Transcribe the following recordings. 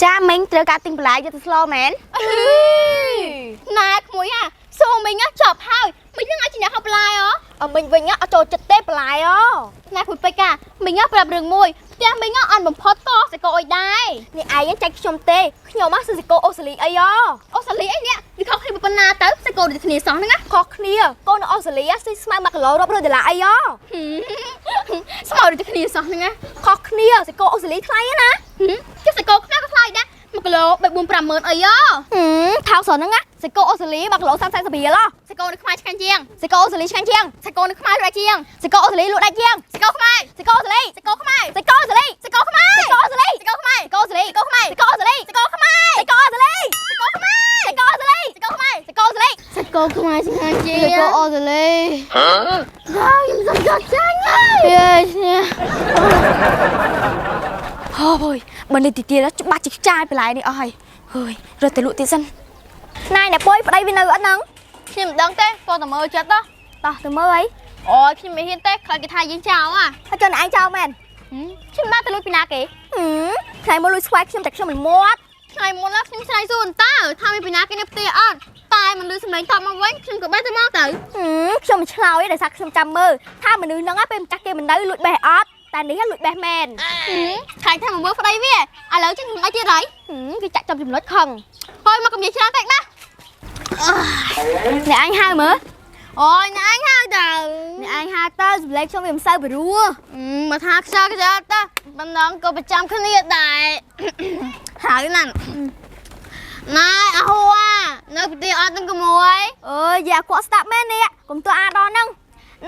cha mìnhត្រូវការទិញបន្លែយកទៅស្លមែនណែក្មួយសួរមិញចប់ហើយមិញនឹងឲ្យជាអ្នកហូបបន្លែអមិញវិញអត់ចូលចិត្តទេបន្លែណែក្មួយពេកមិញប្រាប់រឿងមួយផ្ទះមិញអន់បំផុតតសកោអុយដែរនេះឯងចាច់ខ្ញុំទេខ្ញុំសសកោអូស្ត្រាលីអីអូស្ត្រាលីអីនេះវាខុសគ្នាប៉ុណ្ណាទៅសកោដូចគ្នាសោះហ្នឹងខុសគ្នាកូននៅអូស្ត្រាលីស៊ីស្មើ1គីឡូរាប់រយដុល្លារអីស្មើដូចគ្នាសោះហ្នឹងខុសគ្នាសកោអូស្ត្រាលីថ្លៃណាចុះសកោខ្មែរក៏ថ្លៃដែរ1គីឡូ3-4-50000អីថោកស្រហ្នឹងសកោអូស្ត្រាលី1គីឡូ30-40រៀលសកោនៅខ្មែរឆ្ងាញ់ជាងសកោអូស្ត្រាលីឆ្ងាញ់ជាងសកោនៅខ្មែរលក់ដាច់ជាងសកោអូស្ត្រាលីលក់ដាច់ជាងសកោខ្មែរសកោអូស្ត្រាលីសកោខ្មែរសកោអូស្ត្រាលីសកោខ្មែរសកោអូស្ត្រាលីសកោខ្មែរសកោអូស្ត្រាលីសកោខ្មែរសកោអូស្ត្រាលីសកោខ្មែរសកោអូស្ត្រាលីសកោខ្មែរសកោអូស្ត្រាលីសកោខ្មែរសកោអូស្ត្រាលីសកោខ្មែរឆ្ងាញ់ជាងសកោអូស្ត្រាលីខ្ញុំសកោចាញ់ហើយបើនេះទីទៀតច្បាស់ជាខ្ចាយបន្លែនេះអស់ហើយហើយរត់ទៅលក់ទៀតសិនណែពុយប្តីវានៅអត់ហ្នឹងខ្ញុំមិនដឹងទេគាត់ទៅមើលចិត្តតោះទៅមើលអីអូយខ្ញុំមិនហ៊ានទេខ្លាចគេថាយើងចោលហើយចុះឯងចោលមែនខ្ញុំមកទៅលួចពីណាគេថ្ងៃមុនលួចស្វាយខ្ញុំតែខ្ញុំមិនមាត់ថ្ងៃមុនខ្ញុំឆ្លៃសួរអន្តើថាមានពីណាគេនៅផ្ទះអត់តែមិនលឺសម្លេងតបមកវិញខ្ញុំក៏បេះទៅមកទៅខ្ញុំមិនឆ្លោយទេដោយសារខ្ញុំចាំមើលថាមនុស្សហ្នឹងពេលម្ចាស់គេមិននៅលួចបេះអត់តែនេះលួចបេះមែនខ្លាចថាមកមើលប្តីវាឥឡូវចឹងខ្ញុំអីទៀតហើយវាចាក់ចំចំណុចខឹងហើយមកកំនិយាយច្រើនពេកណាអ្នកអញហៅមើលអូយអ្នកអញហៅទៅអ្នកអញហៅទៅសម្លេងខ្ញុំវាមិនសូវព្រោះមកថាខ្យល់ទៅបណ្ដងក៏ប្រចាំគ្នាដែរហៅណាស់ណែអហួរនៅផ្ទះអត់នឹងក្មួយអើយយ៉ាគាត់ស្ដាប់មែននេះកុំទោះអាដល់ហ្នឹង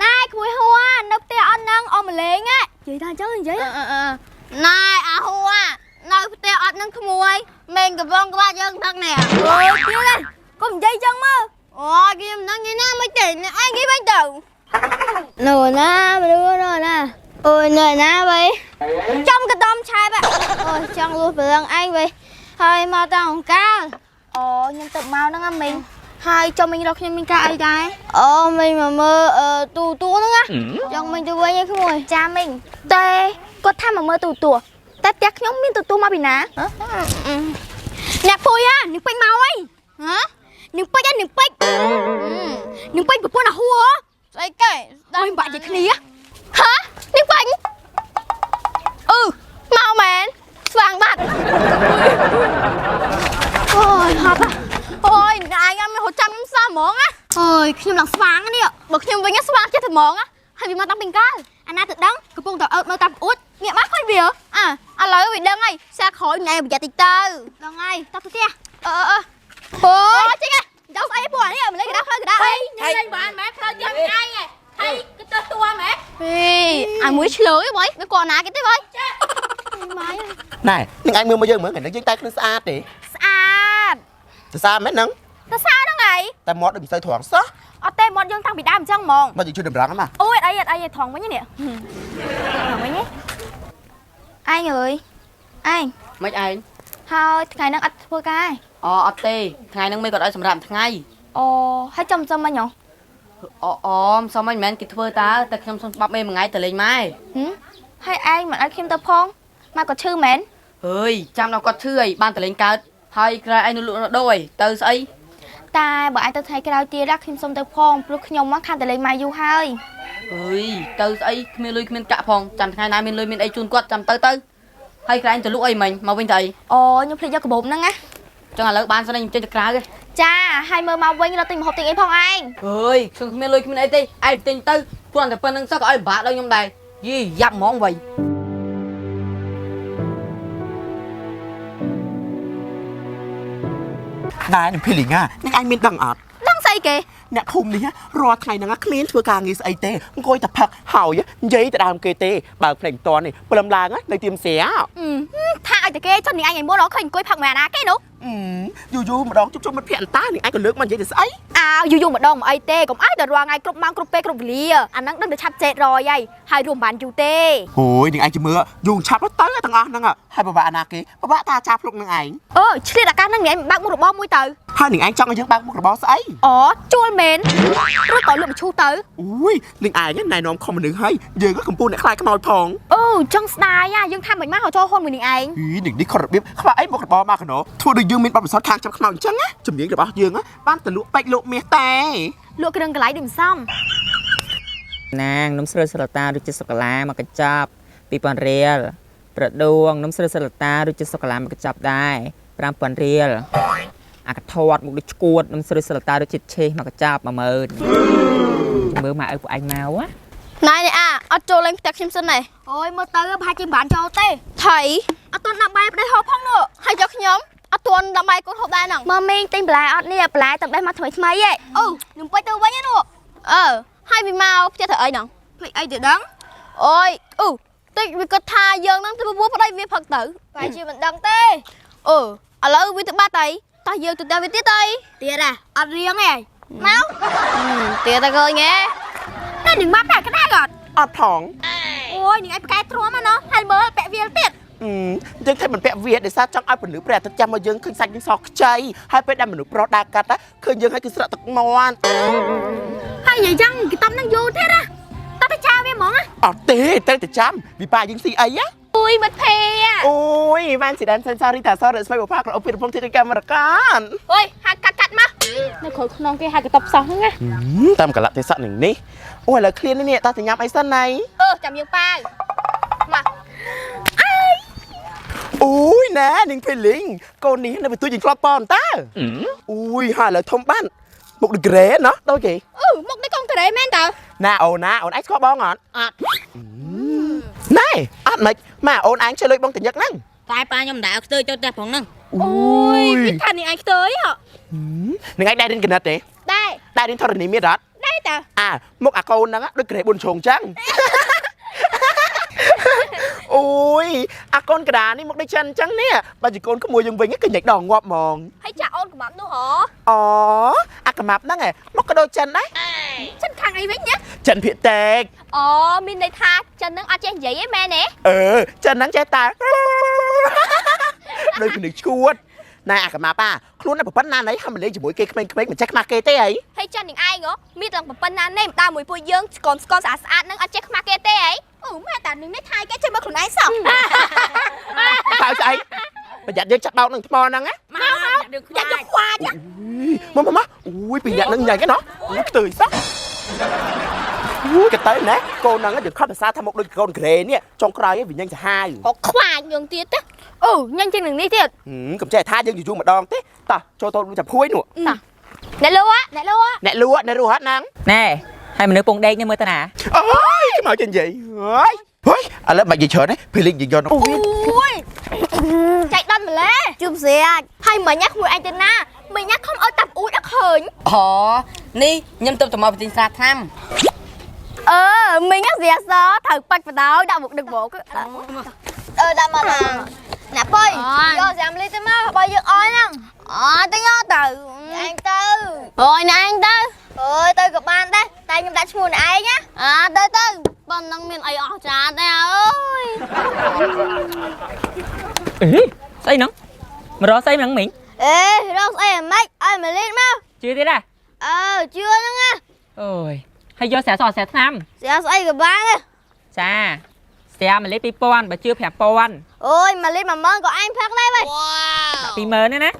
ណែក្មួយហួរនៅផ្ទះអត់ហ្នឹងអមលេងនិយាយថាអញ្ចឹងនិយាយណែអហួរនៅផ្ទះអត់នឹងក្មួយមេងកំងក្បាច់យើងទឹកនេះអូយទៀតណាកុំនិយាយចឹងមើលអូយគេមិនដឹងញ៉ៃណាមិនទេអញគេវិញទៅនៅណាមនុស្សនៅណាអូយនៅណាវ៉ៃចំកតំឆែបអូយចង់លួសប្រឹងអញវ៉ៃហើយមកតាអង្កាលអូខ្ញុំទៅមកហ្នឹងមិញហើយចុះមិញរកខ្ញុំមានការអីដែរអូមិញមកមើលទូហ្នឹងណាចង់មិញទៅវិញឯងក្មួយចាមិញតែគាត់ថាមកមើលទូតែផ្ទះខ្ញុំមានទូមកពីណាអ្នកពុយនឹងពេញមកអីនឹងពេញនឹងពេញនឹងពេញប្រពន្ធអាហួរស្អីគេដល់បាក់ជាគ្នានឹងពេញមកមែនស្វាងបាត់អូយហប់អូយអាយមានហូចចាំសោះហ្មងណាអូយខ្ញុំឡើងស្វាងនេះបើខ្ញុំវិញស្វាងចេះតែហ្មងហើយវាមកតាំងពីកាលអាណាទៅដឹងកំពុងតែអើតមើលតាមប្អួតងាកមកឃើញវាឥឡូវវាដឹងហើយសាក្រោយណែប្រយ័ត្នតិចទៅដឹងហើយតោះទៅផ្ទះអូយចេញដល់ស្អីពួកនេះមិនលេងក្តាប់ផ្លូវក្តាប់អីលេងបានមែនផ្លូវយ៉ាងឯងហើយគឺទៅតួមែនអាមួយឆ្លើយបងវាគាត់ណាគេទេបងម៉ាយណែនឹងឯងមើលមកយើងមើលតែយើងតែខ្លួនស្អាតទេស្អាតស្អាតមែនហ្នឹងហ្នឹងហើយតែមាត់ដូចមិនសូវត្រង់សោះអត់ទេមាត់យើងតាំងពីដើមអញ្ចឹងហ្មងមកជួយតម្រង់ហ្នឹងអូយអីត្រង់វិញនេះត្រង់វិញឯងអើយឯងមិនឯងហើយថ្ងៃហ្នឹងអត់ធ្វើការអអត់ទេថ្ងៃហ្នឹងមេគាត់ឲ្យសម្រាប់ថ្ងៃអូហើយចំមិញហ៎សុំមិនមែនគេធ្វើតើតែខ្ញុំសុំស្បាប់មេមួយថ្ងៃទៅលេងម៉ែហើយឯងមិនឲ្យខ្ញុំទៅផងម៉ែគាត់ឈឺមែនហើយចាំដល់គាត់ឈឺអីបានទៅលេងកើតហើយក្រោយឯងនៅលក់ដូរអីទៅស្អីតែបើឯងទៅថ្ងៃក្រោយទៀតខ្ញុំសុំទៅផងព្រោះខ្ញុំមកខានទៅលេងម៉ែយូរហើយអើយទៅស្អីគ្មានលុយគ្មានកាក់ផងចាំថ្ងៃណាមានលុយមានអីជូនគាត់ចាំទៅហើយក្រែងទៅលក់អីមិញមកវិញទៅអីអូខ្ញុំភ្លេចយកកាបូបហ្នឹងណាចឹងឥឡូវបានសិនខ្ញុំចេញទៅក្រៅទេចាហើយមើលមកវិញរត់ទិញម្ហូបទិញអីផងឯងអើយខ្ញុំគ្មានលុយគ្មានអីទេឯងទិញទៅព្រោះតែប៉ុណ្្នឹងសោះក៏ឲ្យបាក់ដល់ខ្ញុំដែរយីយ៉ាប់ហ្មងវៃណែនឹងភីលីងនឹងឯងមានដឹងអត់ដឹងស្អីគេអ្នកភូមិនេះរាល់ថ្ងៃហ្នឹងគ្មានធ្វើការងារស្អីទេអង្គុយតែផឹកហើយនិយាយទៅដើមគេទេបើភ្លេងតនេះព្រមឡើងនៅទៀមស្រាថាឲ្យតែគេចុះនេះឯងមុនរកឃើញអង្គុយផឹកមែនណាគេនោះយូរម្ដងជុំមិត្តភក្តិអន្តានេះឯងក៏លើកមកនិយាយទៅស្អីយូរម្ដងមកអីទេកុំឲ្យតែរាល់ថ្ងៃគ្រប់ម៉ោងគ្រប់ពេលគ្រប់វេលាអាហ្នឹងដឹងតែឆាប់ចេតរយហើយរួមបានយូរទេអូយនឹងឯងជិះមើលយូរឆាប់ទៅទាំងអស់ហ្នឹងហើយពិបាកណាគេពិបាកតាចាភ្លុកនឹងឯងឆ្លៀតអាកាសហ្នឹងឯងបើកមុខរបរមួយទៅ hai những anh trong cái những bác một bó sấy អូជួលមែនឬក៏លក់មឈូសទៅ ui những ai nhá này nó không mà đừng hay giờ có cầm pu này khai cái nồi thòng អូចង់ស្ដាយយើងថាមិនមកហៅចូលហ៊ុនមួយនឹងឯង ý những đi không được biết khai ấy một bó mà cái nó thua được dương mình bắt một sót khang trong cái nồi trắng á chấm miếng được bao dương á ban từ lụa bạch lụa mía tè លក់គ្រឿងកន្លែងដូចសំ នាងនំស្រូវសិលតាដូចជាសូកូឡាមកកញ្ចប់2000រៀលប្រដួងនំស្រូវសិលតាដូចជាសូកូឡាមកកញ្ចប់ដែរ5000រៀលអាកថតមកដូចឈួតនំស្រូវសិលតាដូចជាឆេះមកកញ្ចប់10000មើលមកឲ្យពួកឯងមកណា ណៃអាអត់ចូលលេងផ្ទះខ្ញុំសិនទេអូយមើលទៅប្រហែលជាមិនបានចូលទេថៃអត់ទាន់ដាក់បាយប្តីហូបផងនោះហើយយកខ្ញុំអត់ទាន់ដាក់បាយកូនហូបដែរហ្នឹងមើលមីងទិញបន្លែអត់នេះបន្លែតែបេះមកថ្មីឯងអូនឹងពេចទៅវិញនោះហើយវាមកផ្ទះធ្វើអីហ្នឹងភ្លេចអីទៅដឹងអូយតិចវាគាត់ថាយើងហ្នឹងទៅពោះប្តីវាផឹកទៅប្រហែលជាមិនដឹងទេឥឡូវវាទៅបាត់ហើយតោះយើងទៅតែវាទៀតអីទៀតអត់រៀងទេមកទៀតតែឃើញទេតែនឹងមកតែក្តារអត់ ọt thòng អូយនឹងឯងប្រកែទ្រាំមកណោះហើយមើលពាក់វាលទៀត dương thấy mình vẽ việt để sao trong ai phụ nữ bè thật chăm mà dương khơi xanh những sọc chay hai bên đam mình nụ pro đa cắt á khơi dương hay cứ sợ tật mòn ហើយនិយាយចឹងគេតំនឹងយូរទៀតណាតើទៅចាវាហ្មង ọt tê tê để chăm vì bà dương si ấy á អូយមិត្តភ័យ ôi van chỉ đàn sen sao đi thả sao để xoay bộ phác ở phía phong thiên cam mà can អូយហាកាត់មកនៅក្រោយខ្នងគេហាកតបសោះហ្នឹងណា tam cả lại thế sẵn này ôi là clean đấy nè ta thì nhắm ấy sân này ចាំយើងប៉ាវមក ôi nè ninh phê linh con ní này phải tôi nhìn club pon ta ui hai là thông ban một được ghế nó đâu kì មកនេះកូនក្រែមែនតើ nè ồn ấy có bong ngọn này át mịch mà ồn anh chơi lưỡi bong tình nhật năng តែប៉ាខ្ញុំមិនដែលខ្ទើចូលផ្ទះផងហ្នឹង អូយវាថានេះឯងខ្ទើយហ៎ នឹងឯងដែរđến cái nết đấy ដែរ ដែរđến thôi này miết đó ដែរតើ à một à con năng á đôi cái buồn trồng trắng ôi à con cái đá này một đôi chân trắng nè bà chỉ con có mùi dùng vinh cái nhảy đòn ngọt mòn ហើយចាអូនកំបាប់នោះហ៎ à cái map đó này một cái đôi chân đấy ចិនខាងអីវិញណា chân phiện tẹt អូមានន័យថាចិននឹងអត់ចេះនិយាយឯមែនទេ chân nắng che ta đôi cái nước chuột này à cái map à luôn là một bắt nan đấy không mình lấy chỉ mỗi cây mình check market thế ấy ហើយចិននឹងឯងហ៎មានតែប៉ុណ្ណានេះដើរមួយពួកយើងស្គមស្អាតនឹងអត់ចេះខ្មាស់គេទេអីម៉ែតានឹងនេះថៃគេជួយមើលខ្លួនឯងសោះ sao vậy bây giờ đi chặt đầu nằng thò nằng á យ៉ាក់ខ្វាច má ui bây giờ nằng nhảy cái nó ui cái tươi sắc ui cái tới nè cô nằng á được khóc là sao tham một đôi con ghế nè trong cái vì nhanh sẽ hai ក៏ខ្វាចយើងទៀតទេញ៉ាំជាងនឹងនេះទៀត cầm chè tha dương dù mà đòn thế ta cho tôi chặt khuấy nữa អ្នកលូnè lúa hết nắng ណែហើយមនុស្សពងដេកនេះមើលតាណា ôi cái màu trên gì ôi à lớp bạn gì chờ đấy phi linh gì cho nó អូយចៃដុតម្លេះជុំស្រាហើយមិញណាមួយឯងទៅណាមិញណាខំឲ្យតាប់អួតអត់ឃើញ អូនេះខ្ញុំទៅមកប្រទេសស្រាឆ្នាំ មិញណាស្រាសត្រូវបាច់បដោយដាក់មុខដឹកមកដាក់មកណាអ្នកបុយយកចាំលីទៅមកបើយើងអោយហ្នឹងទៅយកទៅឯងទៅអូយណែឯងទៅអើយទៅក៏បានដែរតែខ្ញុំដាក់ឈ្មោះឯងណាទៅប៉ុណ្ណឹងមានអីអស់ច្រើនទេអើយ អេស្អីហ្នឹងមករកស្អីហ្នឹងមីង រកស្អីហ្មិចឲ្យមកលេងមក ជឿទៀតណា ជឿហ្នឹងណា អូយហើយយកស្រាសស្រាឆ្នាំ ស្រាស្អីក៏បានដែរ ចាស្រា1លីត្រ2000បើជឿ5000 អូយមកលេង10000ក៏អញផឹកដែរវិញ 20000ទេណា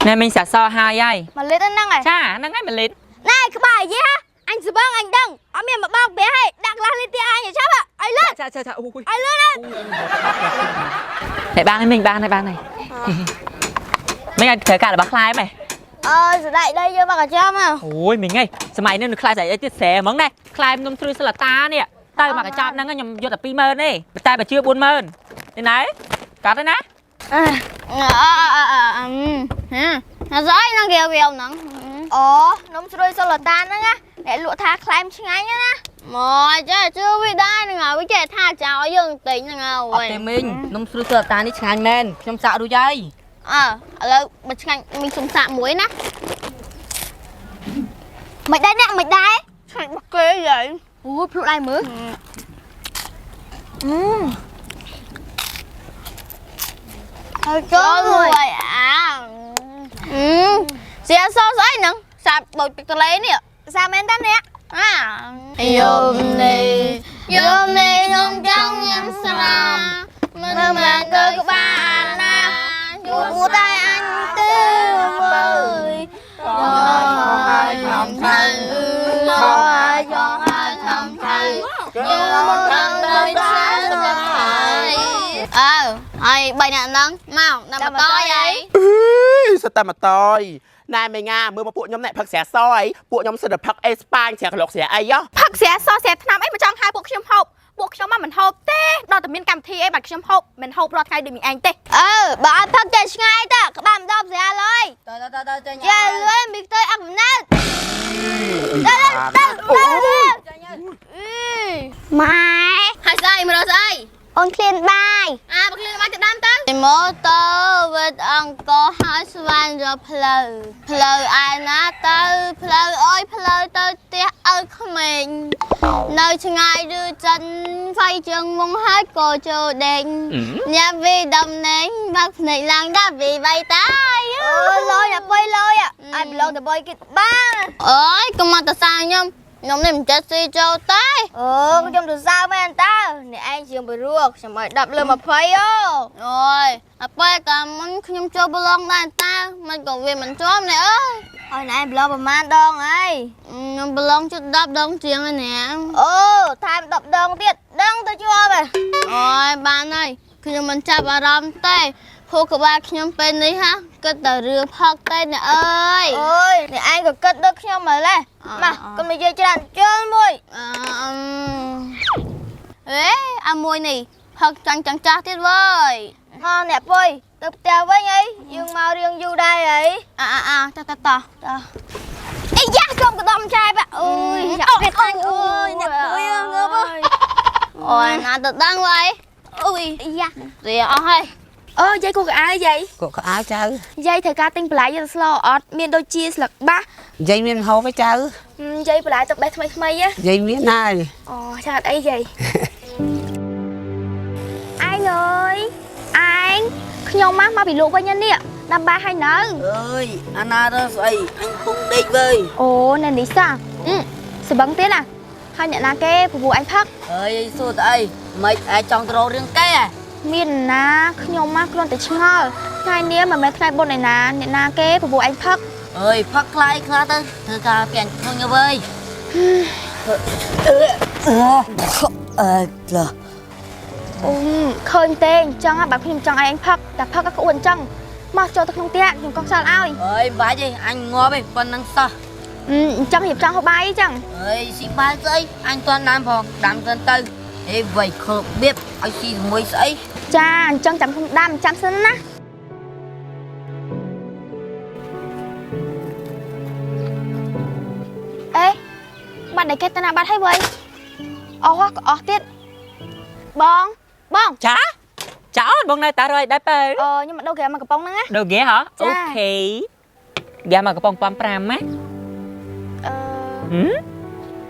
ណែមីងស្រាសហើយ មកលេងហ្នឹងហើយ ចាហ្នឹងហើយ1លីត្រ ណែក្បាលយីហ៎អញស្បងអញដឹងអត់មានមកបោកព្រះហេដាក់ក្លាស់លេងទៀតអញចាប់ឲ្យលើ ចាអូយ ឲ្យលើ này ban này mình ban này mấy anh thời cả là bác khai mày ស្ដាយđây vô bácចាំហ៎ ôi mình ngay sao mày nên được khai giải tiết xé mắng này khai nôm three là ta nè tay mà cả chạm năng nhầm vô tập pimer này tay mà chưa 40000 thế này cả đấy nè ស្អីហ្នឹងគេវាហ្នឹងនំស្រួយសូឡូតាហ្នឹងណាអ្នកលក់ថាខ្លែមឆ្ងាញ់ណាមកចេះជឿវាដែរហ្នឹងហើយវាចេះថាចោលយើងទិញហ្នឹងហើ អត់ទេមីងនំស្រួយស្រាតានេះឆ្ងាញ់មែនខ្ញុំសាករួចហើយ ឥឡូវបើឆ្ងាញ់មីខ្ញុំសាកមួយណាមិនដែរអ្នកមិនដែរឆ្ងាញ់បាក់គេហីអូភ្លុកដៃមើល Cho người à. Xe so sánh nè. Sạp bột tờ lấy nè. Sao men ta nè. Yum ni nông trong nhâm xa. Mình mà cơ của bà nè. Của tay anh tư vời. Cho ai thầm thân. Cho ai thầm thân. Như một thằng đời xa xa thầy. Ơi, bây nè nâng. Mau, nằm mà coi vậy. Sao ta mà tôi nai mày nga mưa màពួកខ្ញុំ អ្នក ផឹក ស្រាស អី ពួក ខ្ញុំ សិត តែ ផឹក អេស្ប៉ាញ ស្រាក្លុក ស្រាអី ផឹក ស្រាស ស្រាថ្នាំ អី មក ចង់ ហៅ ពួក ខ្ញុំ ហូប ពួក ខ្ញុំ មក មិន ហូប ទេ ដល់ តែ មាន កម្មវិធី អី បាត់ ខ្ញុំ ហូប មិន ហូប រាល់ ថ្ងៃ ដូច មីឯង ទេ បើ អត់ ផឹក តែ ឆ្ងាយ ទៅ ក្បាល មិន ដល់ ស្រា ឡើយ ទៅ ចេញ ចាលុយមីទៅអត់ណាត់ទៅម៉ែហើយស្អីមករកស្អីអូនឃ្លានបាយបើឃ្លានបាយទៅដាំទៅម៉ូតូវិតអង្គហើយស្វាញរកផ្លូវឯណាទៅផ្លូវអើយផ្លូវទៅផ្ទះឪក្មេងនៅឆ្ងាយឬចិនហ្វៃជើងមុងហើយក៏ចូលដេញញ៉ាំវីដំណេងបាក់ភ្នែកឡើងដល់វីវៃតាយលយអាបុយលយអាយប្រឡងតបុយគិតបានអើយកុំមកតសាខ្ញុំខ្ញុំនេះមិនចេះស៊ីចូលទេខ្ញុំទៅសើមែនតើអ្នកឯងជាងបរួខ្ញុំឲ្យ10លើ20អូយអាពេលកាលមុនខ្ញុំចូលប្រឡងដែរតើមិនក៏វាមិនជាប់នេះអើយអ្នកឯងប្រឡងប្រហែលដងហើយខ្ញុំប្រឡងជិត10ដងជាងហើយណាអូថែម10ដងទៀតដឹងទៅជាប់ហើយអូយបានហើយខ្ញុំមិនចាប់អារម្មណ៍ទេហូក្បាលខ្ញុំពេលនេះហាគិតតែរឿងផឹកទេអ្នកអើយអូយអ្នកឯងក៏គិតដូចខ្ញុំមើលដែរមកកុំនិយាយច្រើនជើមួយអាមួយនេះផឹកចាញ់ចាស់ទៀតវើយអ្នកពុយទៅផ្ទះវិញអីយើងមករៀងយូរដែរអីតអីយ៉ាខ្ញុំក៏ដំចាយបាអូយយ៉ាពេតអញអូយអ្នកពុយងើបអូយណាទៅដឹងវ៉ៃអូយយ៉ាវាអស់ហើយយាយគូកៅអៅយាយគូកៅអៅចៅយាយត្រូវការទិញបន្លែយកទៅស្លអត់មានដូចជាស្លឹកបាសយាយមានហូបទេចៅយាយបន្លែទឹកបេះថ្មីហ៎យាយមានហើយចាត់អីយាយអញអើយអញខ្ញុំមកពីលោកវិញនេះដាំបាយហើយនៅអើយអាណារើស្អីអញពុំដេកវើយអូនៅនេះសាសបឹងទៀតណាហើយអ្នកណាគេពពួកអញផឹកអើយសួរទៅអីមិនអាចចង់ទៅរករឿងគេមានណាខ្ញុំមកគ្រាន់តែឆ្ងល់ថ្ងៃនេះមិនមែនថ្ងៃបុណ្យឯណាអ្នកណាគេពពួកអញផឹកអើយផឹកខ្លាយខ្លះទៅធ្វើការពាក់ឃើញវើយឡឃើញទេអញ្ចឹងបើខ្ញុំចង់ឲ្យអញផឹកតែផឹកក៏ក្អួនអញ្ចឹងមកចូលទៅក្នុងផ្ទះខ្ញុំកុំខ្សលឲ្យអើយបាច់ទេអញងាប់ទេប៉ុណ្ណឹងសោះអញ្ចឹងរៀបចំហូបបាយអញ្ចឹងអើយស៊ីបាយស្អីអញតន់ដាំផងដាំទៅអេវ៉ៃខើបៀបឲ្យស៊ីជាមួយស្អីចាអញ្ចឹងចាំខ្ញុំដាំចាំសិនណាអេបាត់តែគេទៅណាបាត់ហើយវ៉ៃអស់ទៀតបងចាអូនបងនៅតារយដែរបើខ្ញុំមកដូរហ្គេមមកកំប៉ុងហ្នឹងណាដូរហ្គេហ៎អូខេហ្គេមមកកំប៉ុង5ម៉ា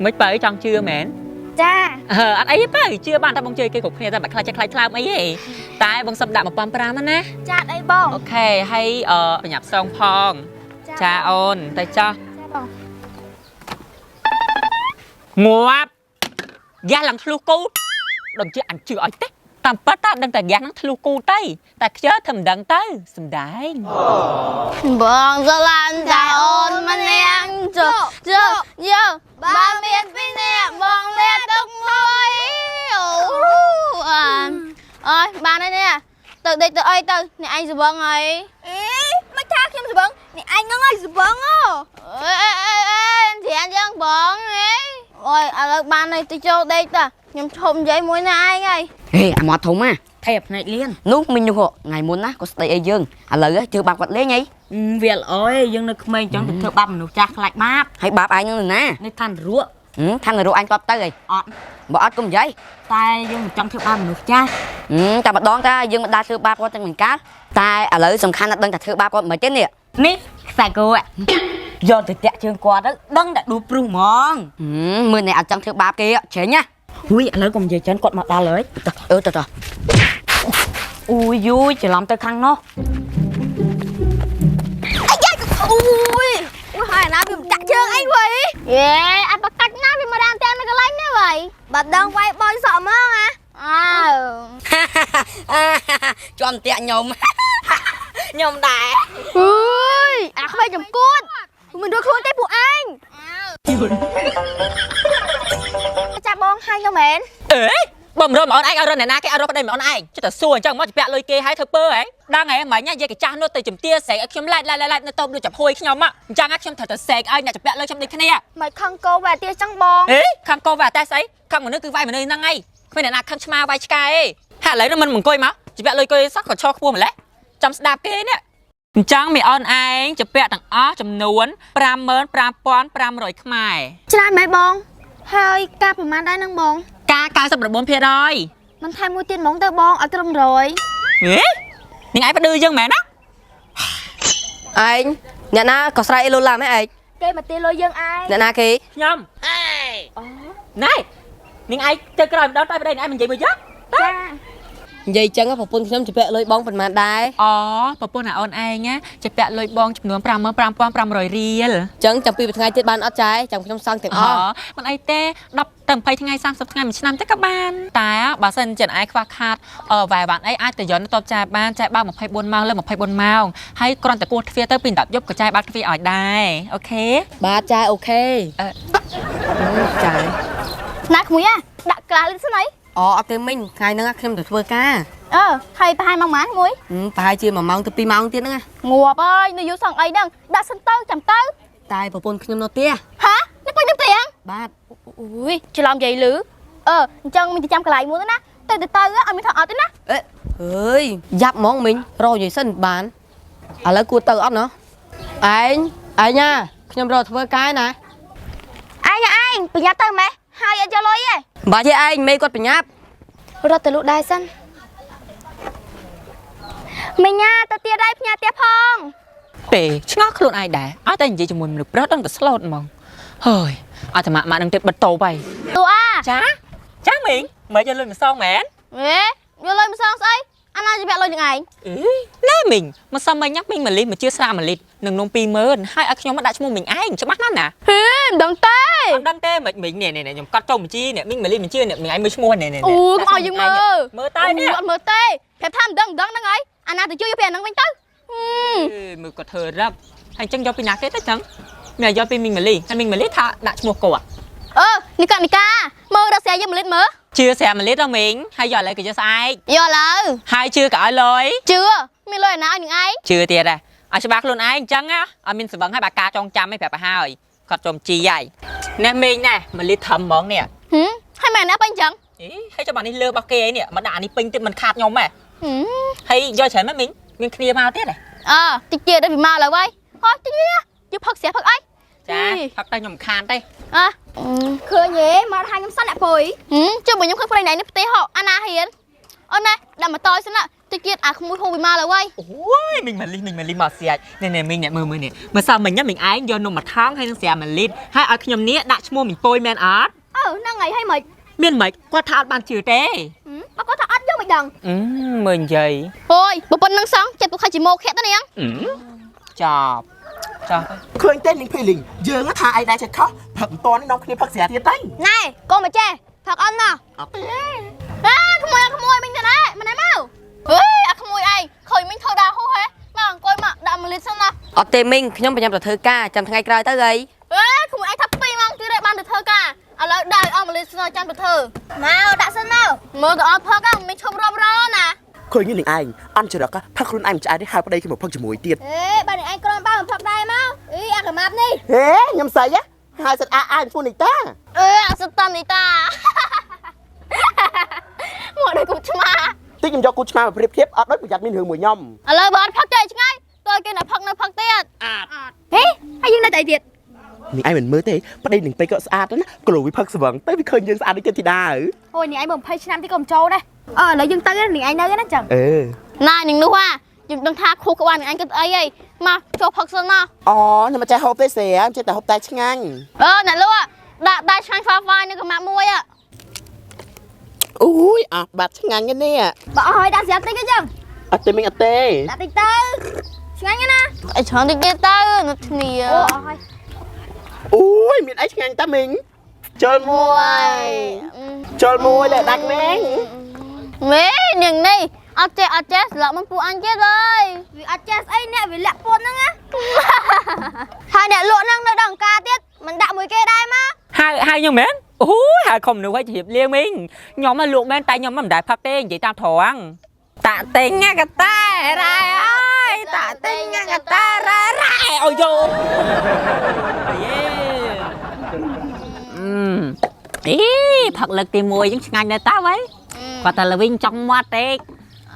មិនបើចង់ជឿមែនចាអត់អីទេបើជឿបានតែបងជឿគេគ្រប់គ្នាតែបាច់ខ្លាចខ្លាចខ្លោមអីទេតែបងសុំដាក់1500ណាចាអីបងអូខេហើយបញ្ញាប់សងផងចាអូនទៅចោះចាបងងាប់យ៉ាឡើងធ្លុះគូដូចជាអញជឿឲ្យទេតាមប៉ាតាដឹងតែយ៉ាងហ្នឹងធ្លុះគូទៅតែខ្ជិលធ្វើមិនដឹងទៅសំដែងបងស្រឡាញ់តែអូនម្នាក់យោបើមានពីរនាក់បងលាទឹកមួយអូយបានហើយនេះទៅដេកទៅអីទៅអ្នកឯងស្វឹងអីមិនថាខ្ញុំស្វឹងអ្នកឯងហ្នឹងឲ្យស្វឹងធៀនយ៉ាងបងអូយឥឡូវបានហើយទៅចូលដេកតាខ្ញុំឈប់និយាយមួយណាឯងហើយហេអាមកធំណាថែផ្នែកលៀននោះមិញនោះថ្ងៃមុនណាក៏ស្ដីអីយើងឥឡូវជឿបាបគាត់លេងអីវាល្អឯងយើងនៅក្មេងចង់ទៅធ្វើបាបមនុស្សចាស់ខ្លាចបាបហើយបាបឯងនឹងណានៅឋានរੂឋានរੂអញគាត់ទៅអីអត់បើអត់កុំនិយាយតែយើងមិនចង់ធ្វើបាបមនុស្សចាស់តែម្ដងតាយើងមិនដាច់ធ្វើបាបគាត់ទាំងមិនកាលតែឥឡូវសំខាន់ណាស់ដឹងតែធ្វើបាបគាត់មិនទេនេះខ្សែគោយកទៅតាក់ជើងគាត់ទៅដឹងតែដួលព្រុសហ្មងមើលអ្នកអត់ចង់ធ្វើបាបគេច្រេញណាហ៊ុយឥឡូវកុំនិយាយច្រើនគាត់មកដល់ហើយទៅ ui vui chỉ làm tới khăn nó ui hai nào bị chặt chân anh vậy yeah anh bắt cắt nào bị mà đang tên nó cái lánh đấy vậy bật đang quay bôi sợ mơ hả cho anh tiện nhom nhom đại ui không phải chồng cút mình đưa khuôn tay của anh chặt bông hai cho mến bầm rồi mà on anh ở đây nè na cái ở đây mà on anh chứ ta xua chẳng mất bẹ lôi kê hay thơ bơ ấy đang ngày mà nhá dây cái cha nó từ chấm tia sẽ khiêm lại nó tôm được chập hôi khi nhóm á chẳng khiêm thật sẽ ai nhà chập bẹ lôi trong đây cái này mày khăng cô và tia trắng bông khăng cô và ta sấy khăng một nước từ vai mà nơi năng ngay không phải là khăng chma vai sky ấy hạ lấy nó mình coi má chập bẹ lôi coi sắc còn cho mua mà lấy trong đạp kê nè chẳng mày on anh chập bẹ thằng ó chấm nuốn pram mơn pram pon pram rồi khmai chai mấy bông hơi cặp mà đây năng bông ca sắp được 4 phe rồi mình thay mua tiền bóng tơ bông ở trong rồi nhưng ai phải đưa dân mẹ đó anh nhà na có sai luôn làm ấy anh cây mà tiền lôi dân ai nhà na kì nhầm này nhưng ai chơi cái đó tay vào đây này mình vậy mà chứ dây chân á phục quân nhóm chụp vẽ lôi bóng phần màn đai bà bố nào on ai nhá chụp vẽ lôi bong chụp nướng pram rồi riêng chân chẳng pi một ngày trên ban ở trái chẳng trong sân tiềnมันไอเต้ดับเติมไปทั้งไง30 ថ្ងៃ ឆ្នាំតែក៏បានតែបើសិនចិនឯខ្វះខាតវាយបានអីអាចទៅយន់តបចាយបានចាយបាន24ម៉ោងលើ24ម៉ោងហើយគ្រាន់តែគោះទ្វារទៅពី10យប់ក៏ចាយបានទ្វារឲ្យដែរអូខេ បាទចាយអូខេចាយ ណាក្មួយដាក់ក្រាលនេះស្អី អត់ទេមិញថ្ងៃហ្នឹងខ្ញុំទៅធ្វើការ ហើយប្រហែលម៉ោងម៉ានមួយ ប្រហែលជា1ម៉ោងទៅ2ម៉ោងទៀតហ្នឹង ងាប់អើយនៅយូរសងអីហ្នឹងដាក់សិនទៅចាំទៅ តែប្រពន្ធខ្ញុំនៅផ្ទះ ហានេះពេញទៅផ្ទះ បាទ អូយច្រឡំយាយលឺអញ្ចឹងmìnhទៅចាំកន្លែងមួយទៅណាទៅអត់មានថតអត់ទេណា អើយយ៉ាប់ហ្មងមិញរកយាយសិនបានឥឡូវគួរទៅអត់ណោះឯងណាខ្ញុំរកធ្វើការណា ឯងប្រញាប់ទៅម៉េះហើយអត់យកលុយទេ បាទទេឯងមេគាត់ប្រញាប់ រត់ទៅលក់ដែរសិនមីញ៉ាទៅទៀតហើយផ្ញើទៀតផង ពេលឆ្ងល់ខ្លួនឯងដែរឲ្យតែនិយាយជាមួយមនុស្សប្រុសដឹងតែស្លូតហ្មងហើយអត់តែម៉ាក់នឹងទៀតបិទតោបហើយ តួចាមីងមើលយកលុយមិនសងមែន យកលុយមិនសងស្អីអាណាជាពាក់លុយនឹងឯង ណែមីងមកសុំមិញញ៉ាំមីង1លីត្រមកជឿស្រា1លីត្រនឹងនំ20000ហើយឲ្យខ្ញុំមកដាក់ឈ្មោះមីងឯងច្បាស់ណាស់ណា មិនដឹងទេ អត់ដឹងទេមិនមីងនេះខ្ញុំកត់ចុះបញ្ជីនេះមីង1លីត្របញ្ជីនេះមីងឯងមើលឈ្មោះនេះ អូកុំឲ្យយើងមើល តែនេះ អត់មើលទេប្រាប់ថាមិនដឹងហ្នឹងហើយអាណាទៅជួយយកពីអាហ្នឹងវិញទៅ មើលគាត់ធ្វើរឹបហើយអញ្ចឹងយកពីណាគេទៅចឹងមានយកពីមីង1លីហើយមីង1លីថាដាក់ឈ្មោះគាត់ នេះកនិកាមើលរកស្រាយយើង1លីត្រមើល ជឿស្រា1លីត្រដល់មីងហើយយកឥឡូវក៏យកស្អែក យកឡើយ ហើយជឿក៏ឲ្យលុយ ជឿមានលុយអាណាឲ្យនឹងឯង ជឿទៀតដែរឲ្យច្បាស់ខ្លួនឯងអញ្ចឹងណាអត់មានសង្វឹងឲ្យបាការចងចាំឯងប្រាប់ទៅហើយគាត់ចំជីហើយណែមីងណែ1លីត្រធំហ្មងនេះ ហើយមែនណាពេញចឹង ហើយចាំបាក់នេះលើរបស់គេឯនេះមកដាក់នេះពេញទៀតមិនខាតខ្ញុំហ៎ហើយយកច្រើនម៉េចមីងមានគ្នាមកទៀតហ៎ តិចទៀតដល់ពីមកឡើយហើយហោះតិចទៀតយកផឹកស្រាផឹកអី ចាផឹកទៅខ្ញុំខានទេ ឃើញទេមកថាខ្ញុំសិនអ្នកពុយជុំបើខ្ញុំឃើញផ្លេងណៃនេះផ្ទះហោអាណាហ៊ានអូនណាដាក់មកតយសិនណាតិចទៀតអាក្មួយហូបពីមកឡើយហើយ អូយមីង1លីត្រមកស្រាច់នេះមីងអ្នកមើលនេះមើលសោះមិញមីងឯងយកនំមកថងហើយនឹងស្រា1លីត្រហើយឲ្យខ្ញុំនេះដាក់ឈ្មោះមីងពុយមែនអត់ ហ្នឹងហើយហើយមិន មានមិនគាត់ថាអត់បានជឿទេ បើគាត់ថាអត់យកមិនដឹង មើលនិយាយ អូយបើប៉ុណ្្នឹងសងចិត្តពួកខិតជាម៉ូខេតទៅនាង ចាប់ចា ឃើញទេលីងភីលីងយើងថាឯងដែរចេះខុសផឹកមិនតនេះនាំគ្នាផឹកស្រាទៀតទៅ ណែកុំមកចេះផឹកអត់មកក្មួយមិញទៅណាមិនណែមកអាក្មួយឯងឃើញមិញធ្វើដាហូហេមកអង្គុយមកដាក់1លីត្រសិនណា អត់ទេមីងខ្ញុំប្រញាប់ទៅធ្វើការចាំថ្ងៃក្រោយទៅអី ក្មួយឯងថា2ម៉ោងទៀតហើយបានទៅធ្វើការឥឡូវដាក់ឲ្យអស់1លីត្រសិនចាំទៅធ្វើមកដាក់សិនមកមើលទៅអត់ផឹកមិនឈប់រាប់រណា ឃើញនេះឯងអន់ច្រកផឹកខ្លួនឯងមិនឆ្អែតទេហើយប្តីគេមកផឹកជាមួយទៀត បើនេះឯងក្រំបើផឹកដែរមកអាកាម៉ាប់នេះ ខ្ញុំស្អីហើយសិតអាឈ្មោះនេះតា អាសិតតានេះតាមកដល់គូឆ្មា តិចខ្ញុំយកគូឆ្មាមកប្រៀបធៀបអត់ដូចប្រយ័ត្នមានរឿងមួយខ្ញុំ ឥឡូវបើអត់ផឹកទេឆ្ងាយតើគេនៅផឹកទៀតហើយយើងនៅតែទៀត នេះឯងមិនមើលទេប្តីនឹងទៅក៏ស្អាតណាក្លូវាផឹកស្វឹងទៅវាឃើញយើងស្អាតដូចទីដាអូយនេះឯង20ឆ្នាំទីក៏មិនចូលដែរឥឡូវយើងទៅនេះឯងនៅណាចឹងណានឹងនោះយើងដឹងថាខុសក្បាលនឹងឯងគិតអីហីមកចូលផឹកសិនមក ខ្ញុំមិនចេះហូបទេស្រីខ្ញុំចេះតែហូបតែឆ្ងាញ់ អ្នកលក់ដាក់តែឆ្ងាញ់ហ្វាហ្វានៅកម្មាក់មួយ អូយបាត់ឆ្ងាញ់នេះ បើអស់ហើយដាក់ស្រាប់តិចអញ្ចឹង អត់ទេមីងអត់ទេ ដាក់តិចទៅឆ្ងាញ់ណាអីច្រើនតិចទៀតទៅនឹកគ្នាអូអស់ហើយ អូយមានអីឆ្ងាញ់តាមីងជលមួយជលមួយដែលដាច់មីង មេនាងនេះអត់ចេះស្លាប់មិនពួកអញទៀតហើយវាអត់ចេះស្អីអ្នកវាលាក់ពួនហ្នឹងណាហើយអ្នកលក់ហ្នឹងនៅដល់អង្ការទៀតមិនដាក់មួយគេដែរមក ហើយខ្ញុំមែនអូយហើយខំនោះឲ្យជិបលៀងមីងខ្ញុំមកលក់មែនតែខ្ញុំមិនដែរផឹកទេនិយាយតាមត្រង់តាក់តេងកតារ៉ែអើយតាក់តេងកតារ៉ែអូយយេផឹកលើកទី1យើងឆ្ងាញ់នៅតើហីគាត់តែលវិញចង់មាត់ទេ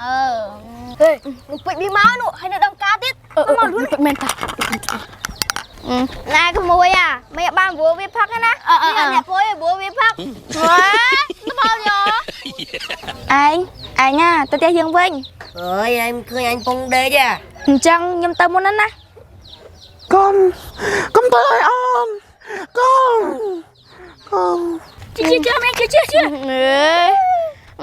ហេនឹងពេចវាមកនោះហើយនៅដល់អង្ការទៀតមកលួនពេចមែនតាណែក្មួយអាមិនបានព្រោះវាផឹកណាអ្នកពួយព្រោះវាផឹកវ៉ាទៅបងយោឯងណាទៅផ្ទះយើងវិញ អើយឯងឃើញអញពងដេកអា អញ្ចឹងខ្ញុំទៅមុនណា កុំទៅឲ្យអូនកុំ ជឿមែនជឿ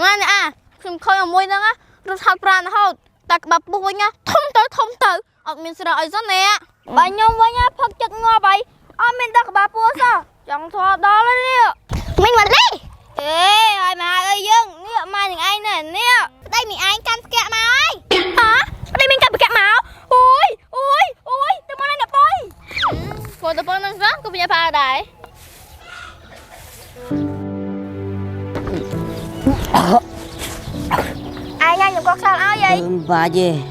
ម៉ែអាខ្ញុំខំឲ្យមួយហ្នឹងរត់ហត់ប្រាណរហូតតែក្បាប់ពុះវិញធំទៅអត់មានស្រកអីសោះណែបើខ្ញុំវិញផឹកចិត្តងាប់ហើយអត់មានដល់ក្បាប់ពោះសោះចង់ធေါ်ដល់នេះមិញមកលេអេឲ្យមកអើយើងនេះមកនឹងឯងនេះប្តីមីឯងកាន់ស្កាក់មកហើយប្តីមីកាន់ស្កាក់មកអូយទៅមកនេះបុយគាត់ទៅប៉ុណ្្នឹងសោះក៏វាផាដែរ ai nha nhầm con sao áo vậy បាទយេ